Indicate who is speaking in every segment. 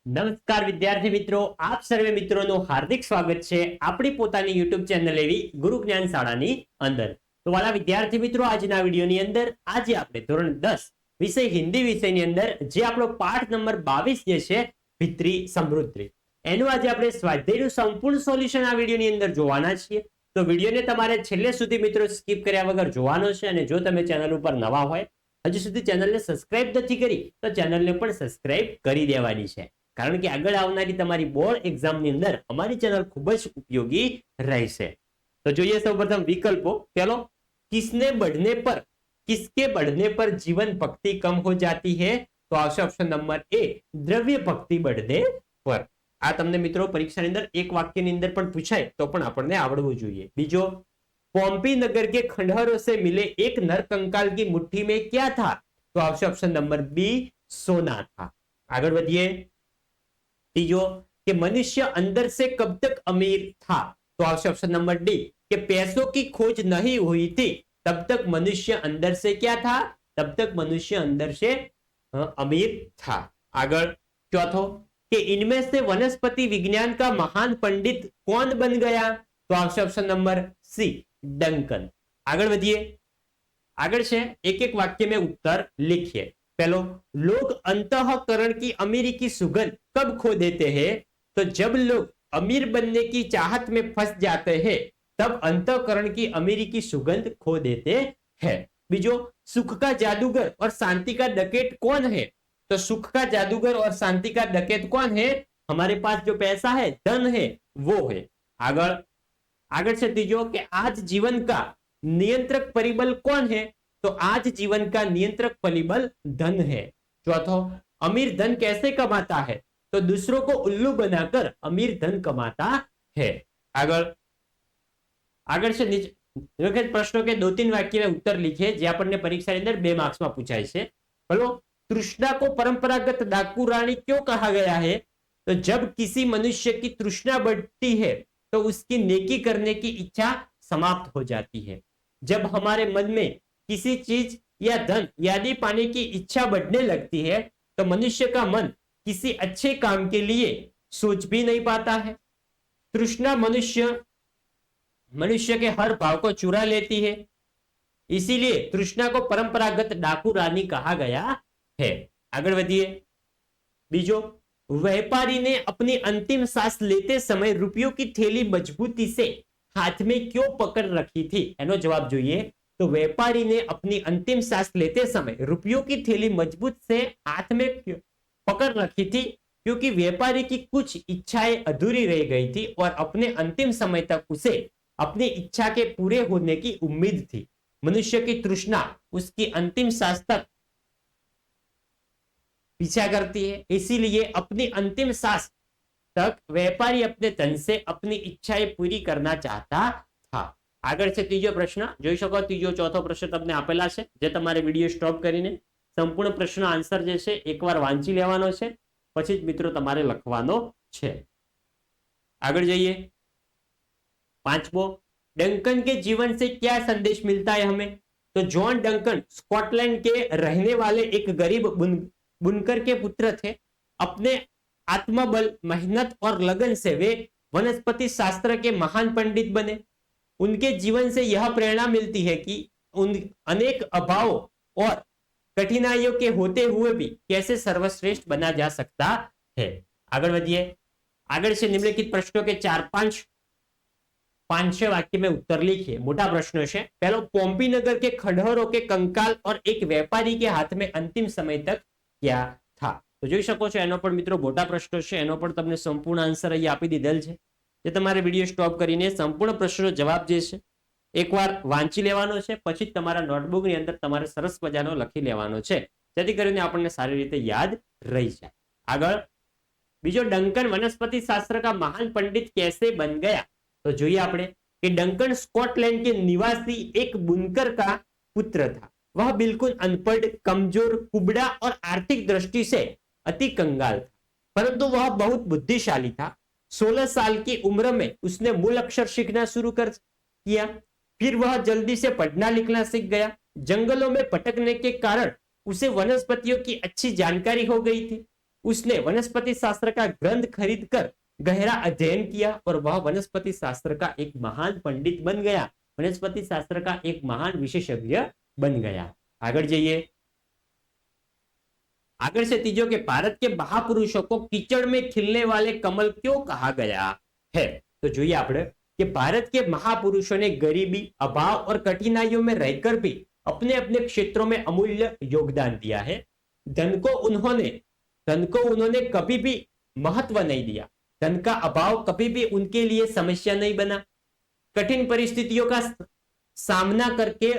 Speaker 1: નમસ્કાર વિદ્યાર્થી મિત્રો, આપ સર્વે મિત્રોનું હાર્દિક સ્વાગત છે આપણી પોતાની યુટ્યુબ ચેનલ એવી ગુરુ જ્ઞાન શાળાની અંદર. તો વાલા વિદ્યાર્થી મિત્રો, આજના વિડીયોની અંદર આજે આપણે ધોરણ 10 વિષય હિન્દી વિષયની અંદર જે આપણો પાઠ નંબર 22 જે છે પિતૃ સમૃદ્ધિ, એનું આજે આપણે સ્વાધ્યાયનું સંપૂર્ણ સોલ્યુશન આ વિડીયોની અંદર જોવાના છીએ. તો વિડીયોને તમારે છેલ્લે સુધી મિત્રો સ્કીપ કર્યા વગર જોવાનો છે. અને જો તમે ચેનલ ઉપર નવા હોય, હજુ સુધી ચેનલને સબસ્ક્રાઇબ નથી કરી, તો ચેનલને પણ સબસ્ક્રાઇબ કરી દેવાની છે. કારણ કે આગળ આવનારી તમારી બોર્ડ એક્ઝામની અંદર અમારી ચેનલ ખૂબ જ ઉપયોગી રહેશે. તો જોઈએ સૌપ્રથમ વિકલ્પો. પહેલો, કિસને बढ़ने पर, किसके बढ़ने पर जीवन भक्ति कम हो जाती है? तो આવશે ઓપ્શન નંબર એ, દ્રવ્ય ભક્તિ बढ़ने पर. આ તમને મિત્રો પરીક્ષાની અંદર એક વાક્યની અંદર પણ પૂછાય તો પણ આપણને આવડવું જોઈએ. બીજો, પોમ્પી नगर के खंडहरों से मिले एक नर कंकाल की मुट्ठी में क्या था? तो આવશે ઓપ્શન નંબર બી, सोना था. આગળ વધીએ. तीजो, कि मनुष्य अंदर से कब तक अमीर था? तो आवश्यक ऑप्शन नंबर डी, कि पैसों की खोज नहीं हुई थी तब तक मनुष्य अंदर से क्या था? तब तक मनुष्य अंदर से अमीर था. आगर चौथो, कि इनमें से वनस्पति विज्ञान का महान पंडित कौन बन गया? तो आवश्यक ऑप्शन नंबर सी, डंकन. आगर वधिए. आगर से एक एक वाक्य में उत्तर लिखिए. पहलो, लोग अंतःकरण की अमीरी की सुगंध कब खो देते हैं? तो जब लोग अमीर बनने की चाहत में फंस जाते हैं तब अंतःकरण की अमीरी की सुगंध खो देते हैं. बीजो, सुख का जादूगर और शांति का डकैत कौन है? तो सुख का जादूगर और शांति का डकैत कौन है? हमारे पास जो पैसा है, धन है, वो है. आगर आगर से तीजो, कि आज जीवन का नियंत्रक परिबल कौन है? तो आज जीवन का नियंत्रक परिबल धन है. चौथो, अमीर धन कैसे कमाता है? तो दूसरों को उल्लू बनाकर अमीर धन कमाता है. आगे से नीचे प्रश्नों के 2-3 वाक्य में उत्तर लिखे जे आपने परीक्षा अंदर 2 मार्क्स में पूछाय छे. बोलो, तृष्णा को परंपरागत डाकू रानी क्यों कहा गया है? तो जब किसी मनुष्य की तृष्णा बढ़ती है तो उसकी नेकी करने की इच्छा समाप्त हो जाती है. जब हमारे मन में किसी चीज या धन यादि पाने की इच्छा बढ़ने लगती है तो मनुष्य का मन किसी अच्छे काम के लिए सोच भी नहीं पाता है. तृष्णा मनुष्य के हर भाव को चुरा लेती है, इसीलिए तृष्णा को परंपरागत डाकू रानी कहा गया है. आगे बढ़िए. बीजो, व्यापारी ने अपनी अंतिम सांस लेते समय रुपयों की थैली मजबूती से हाथ में क्यों पकड़ रखी थी? एनो जवाब જોઈએ. तो व्यापारी ने अपनी अंतिम सांस लेते समय रुपयों की थैली मजबूत से हाथ में पकड़ रखी थी क्योंकि व्यापारी की कुछ इच्छाएं अधूरी रह गई थी और अपने अंतिम समय तक उसे अपनी इच्छा के पूरे होने की उम्मीद थी. मनुष्य की तृष्णा उसकी अंतिम सांस तक पीछा करती है, इसीलिए अपनी अंतिम सांस तक व्यापारी अपने धन से अपनी इच्छाएं पूरी करना चाहता था. આગળ છે ત્રીજો પ્રશ્ન. જોઈ શકો ત્રીજો ચોથો પ્રશ્ન તમને આપેલા છે, જે તમારે વિડીયો સ્ટોપ કરીને સંપૂર્ણ પ્રશ્ન આન્સર જે છે એકવાર વાંચી લેવાનો છે, પછી જ મિત્રો તમારે લખવાનો છે. આગળ જઈએ. પાંચમો, डंकन के जीवन से क्या संदेश मिलता है हमें? तो जॉन डंकन स्कॉटलैंड के रहने वाले एक गरीब बुनकर के पुत्र थे. अपने आत्मबल, मेहनत और लगन से वे वनस्पति शास्त्र के महान पंडित बने. उनके जीवन से यह प्रेरणा मिलती है कि उन अनेक अभावों और कठिनाइयों के होते हुए भी कैसे सर्वश्रेष्ठ बना जा सकता है. आगे बढ़िए. आगे से निम्नलिखित प्रश्नों के 4-5 वाक्य में उत्तर लिखिए. मोटा प्रश्न है. पहलो, पोम्पी नगर के खंडहरों के कंकाल और एक व्यापारी के हाथ में अंतिम समय तक क्या था? तो જોઈ શકો છો એનો પણ મિત્રો મોટા પ્રશ્નો છે, એનો પણ તમને સંપૂર્ણ આન્સર અહીં આપી દીધેલ છે, જે તમારે વિડીયો સ્ટોપ કરીને સંપૂર્ણ પ્રશ્નનો જવાબ જે છે એકવાર વાંચી લેવાનો છે, પછી તમારા નોટબુકની અંદર તમારે સરસ મજાનો લખી લેવાનો છે, જેથી કરીને આપણને સારી રીતે યાદ રહી જાય. આગળ બીજો, डंकन वनस्पति शास्त्र का महान पंडित कैसे बन गया? तो જોઈએ આપણે कि डंकन स्कॉटलैंड के निवासी एक बुनकर का पुत्र था. वह बिल्कुल अनपढ़, कमजोर, कुबड़ा और आर्थिक दृष्टि से अति कंगाल था, परंतु वह बहुत बुद्धिशाली था. 16 साल की उम्र में उसने मूल अक्षर सीखना शुरू कर किया. फिर वह जल्दी से पढ़ना लिखना सीख गया. जंगलों में भटकने के कारण उसे वनस्पतियों की अच्छी जानकारी हो गई थी. उसने वनस्पति शास्त्र का ग्रंथ खरीद कर गहरा अध्ययन किया और वह वनस्पति शास्त्र का एक महान पंडित बन गया, वनस्पति शास्त्र का एक महान विशेषज्ञ बन गया। आगे जाइए, आगे से तीजो के भारत के महापुरुषों को कीचड़ में खिलने वाले कमल क्यों कहा गया है। तो જોઈએ આપણે कि भारत के महापुरुषों ने गरीबी, अभाव और कठिनाइयों में रहकर भी अपने अपने क्षेत्रों में अमूल्य योगदान दिया है। धन को उन्होंने कभी भी महत्व नहीं दिया, धन का अभाव कभी भी उनके लिए समस्या नहीं बना। कठिन परिस्थितियों का सामना करके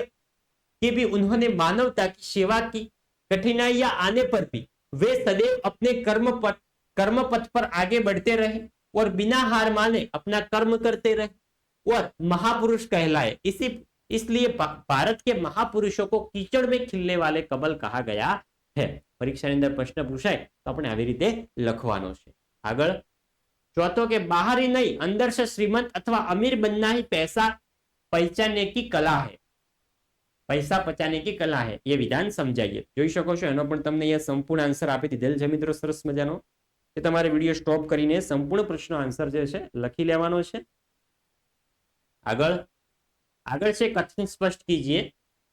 Speaker 1: भी उन्होंने मानवता की सेवा की। कठिनाइयां आने पर भी वे सदैव अपने कर्म पथ पर आगे बढ़ते रहे और बिना हार माने अपना कर्म करते रहे और महापुरुष कहलाए। इसलिए भारत के महापुरुषों को कीचड़ में खिलने वाले कमल कहा गया है। परीक्षा अंदर प्रश्न पूछाय तो अपने આવી રીતે લખવાનો છે। આગળ चौथो के बाहर ही नहीं अंदर से श्रीमंत अथवा अमीर बनना ही पैसा पहचानने की कला है, पैसा पचाने की कला है। ये विधान समझाइए। જોઈ શકો છો એનો પણ તમને અહીંયા સંપૂર્ણ આન્સર આપી દીધેલ છે મિત્રો, સરસ મજાનો। કે તમારે વિડિયો સ્ટોપ કરીને સંપૂર્ણ પ્રશ્ન આન્સર જે છે લખી લેવાનો છે। આગળ છે कथन स्पष्ट कीजिए।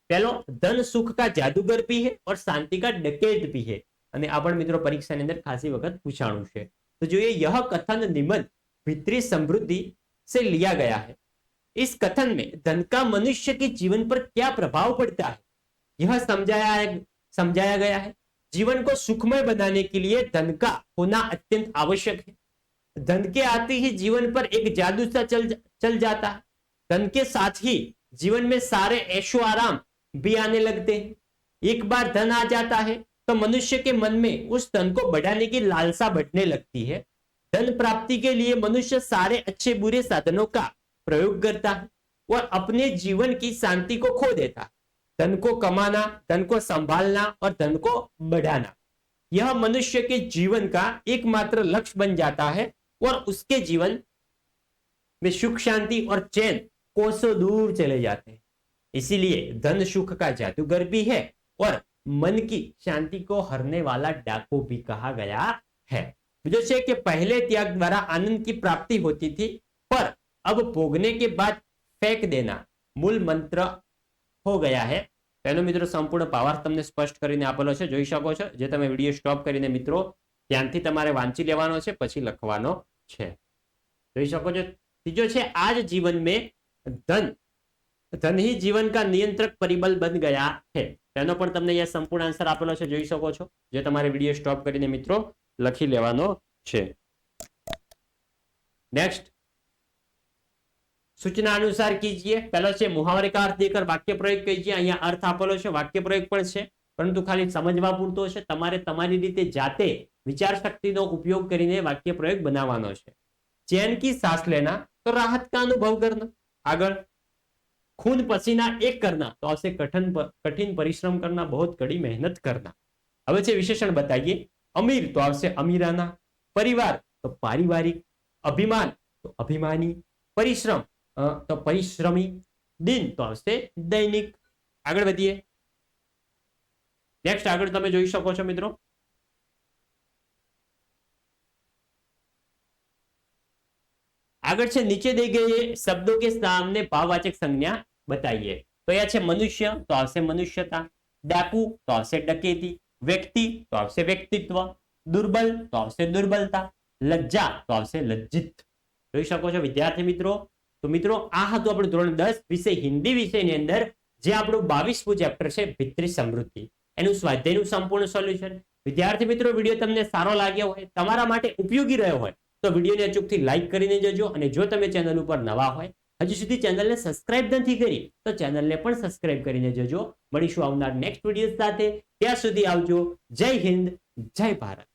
Speaker 1: पहलो, धन सुख का जादूगर भी है और शांति का डकैत भी है। અને આ પણ મિત્રો પરીક્ષાની અંદર ખાસી વખત પૂછાણું છે। तो जो यह कथन निबंध भीतरी समृद्धि से लिया गया है। इस कथन में धन का मनुष्य के जीवन पर क्या प्रभाव पड़ता है यह समझाया गया है। जीवन को सुखमय बनाने के लिए धन का होना अत्यंत आवश्यक है। धन के आते ही जीवन पर एक जादू सा चल जाता है। धन के साथ ही जीवन में सारे ऐशो आराम भी आने लगते हैं। एक बार धन आ जाता है तो मनुष्य के मन में उस धन को बढ़ाने की लालसा बढ़ने लगती है। धन प्राप्ति के लिए मनुष्य सारे अच्छे बुरे साधनों का प्रयोग करता है और अपने जीवन की शांति को खो देता है। धन को कमाना, धन को संभालना और धन को बढ़ाना, यह मनुष्य के जीवन का एकमात्र लक्ष्य बन जाता है और उसके जीवन में सुख, शांति और चैन कोसों दूर चले जाते हैं। इसीलिए धन सुख का जादूगर भी है और मन की शांति को हरने वाला डाकू भी कहा गया है। जो है कि पहले त्याग द्वारा आनंद की प्राप्ति होती थी, पर अब भोगने के बाद फेंक देना मूल मंत्र हो गया है। તેનો મિત્રો સંપૂર્ણ ભાવાર્થ તમને સ્પષ્ટ કરીને આપેલો છે, જોઈ શકો છો। જે તમે વિડિયો સ્ટોપ કરીને મિત્રો ધ્યાનથી તમારે વાંચી લેવાનો છે, પછી લખવાનો છે। જોઈ શકો છો। ત્રીજો છે, आज जीवन में धन ही जीवन का नियंत्रक परिबल बन गया है। તેનો પણ તમને અહીંયા સંપૂર્ણ આન્સર આપેલો છે, જોઈ શકો છો। જે તમારે વિડિયો સ્ટોપ કરીને મિત્રો લખી લેવાનો છે। नेक्स्ट, सूचना अनुसार कीजिए। पहला છે मुहावरे का अर्थ देकर वाक्य प्रयोग कीजिए। અહીંયા अर्थ આપેલો છે, વાક્ય પ્રયોગ પણ છે, પરંતુ ખાલી સમજવા પૂરતો છે। તમારે તમારી રીતે જાતે વિચાર શક્તિનો ઉપયોગ કરીને વાક્ય પ્રયોગ બનાવવાનો છે। चैन की सांस लेना तो राहत का अनुभव करना। આગળ, खून पसीना एक करना तो आवશે कठिन परिश्रम करना, बहुत कड़ी मेहनत करना। હવે છે વિશેષણ बताइए। अमीर तो आवશે अमीराना, परिवार तो पारिवारिक, अभिमान तो अभिमानी, परिश्रम तो परिश्रमी, दिन तो आवશે दैनिक। આગળ વધીએ। નેક્સ્ટ આગળ તમે જોઈ શકો છો મિત્રો। આગળ છે નીચે दी गए शब्दों के सामने भाववाचक संज्ञा बताइए। तो यह છે मनुष्य तो आवશે मनुष्यता, डाकू तो आवશે डकैती, व्यक्ति तो आवશે व्यक्तित्व, दुर्बल तो आवશે दुर्बलता, लज्जा तो आवશે लज्जित। જોઈ શકો છો વિદ્યાર્થી મિત્રો। તો મિત્રો આ હતું આપણું ધોરણ 10 વિષય હિન્દી વિષયની અંદર જે આપણું 22મું ચેપ્ટર છે ભીતરી સમૃદ્ધિ, એનું સ્વાધ્યાયનું સંપૂર્ણ સોલ્યુશન। વિદ્યાર્થી મિત્રો વિડિયો તમને સારો લાગ્યો હોય, તમારા માટે ઉપયોગી રહ્યો હોય તો વિડિયોને અચૂકથી લાઈક કરીને જજો। અને જો તમે ચેનલ ઉપર નવા હોય, હજુ સુધી ચેનલને સબસ્ક્રાઇબ નથી કરી તો ચેનલને પણ સબસ્ક્રાઇબ કરીને જજો। મળીશું આવનાર નેક્સ્ટ વિડિયો સાથે। ત્યાં સુધી આવજો। જય હિન્દ, જય ભારત।